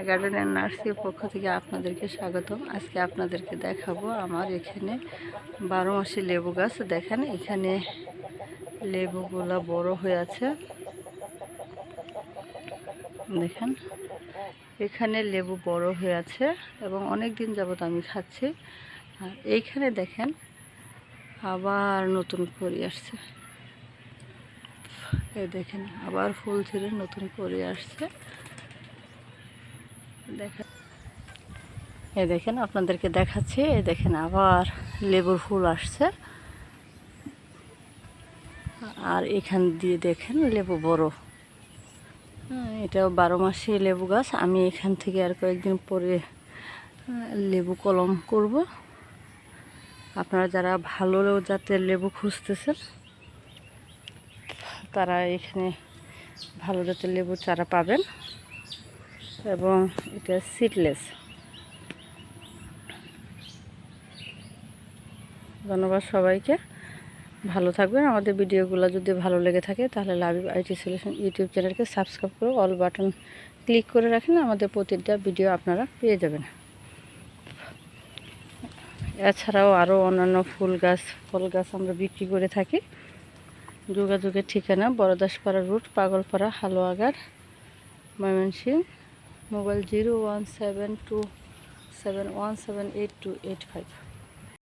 Garden and নার্সারির পক্ষ থেকে আপনাদেরকে স্বাগতম। আজকে আপনাদেরকে দেখাবো আমার এখানে 12 মাসি লেবু গাছ। দেখেন এখানে লেবুগুলা বড় হয়ে আছে। দেখেন এখানে লেবু বড় হয়ে আছে এবং অনেক দিন যাবত আমি খাচ্ছি। আর এইখানে দেখেন আবার নতুন কলি আসছে। এই দেখেন আবার ফুল ছেড়ে নতুন করে আসছে। দেখেন এই দেখেন আপনাদেরকে দেখাচ্ছি। এই দেখেন আবার লেবুর ফুল আসছে। আর এখান দিয়ে দেখেন লেবু বড়। এটাও 12 মাসি লেবু গাছ। আমি এখান থেকে আর কয়েকদিন পরে লেবু কলম করব। আপনারা যারা ভালো জাতের লেবু খুঁজতেছেন তারা এখানে ভালো জাতের লেবু চারা পাবেন এবং এটা সিডলেস। ধন্যবাদ সবাইকে, ভালো থাকবেন। আমাদের ভিডিওগুলো যদি ভালো লেগে থাকে তাহলে লাবিব আইটি সলিউশন ইউটিউব চ্যানেলকে সাবস্ক্রাইব করে অল বাটন ক্লিক করে রাখেন, আমাদের প্রতিটা ভিডিও আপনারা পেয়ে যাবেন। এছাড়াও আরও অন্যান্য ফুল গাছ ফল গাছ আমরা বিক্রি করে থাকি। যোগাযোগের ঠিকানা বড়দাসপাড়া রুট, পাগলপাড়া, হালুয়াঘাট, ময়মনসিংহ। মোবাইল 017271782885।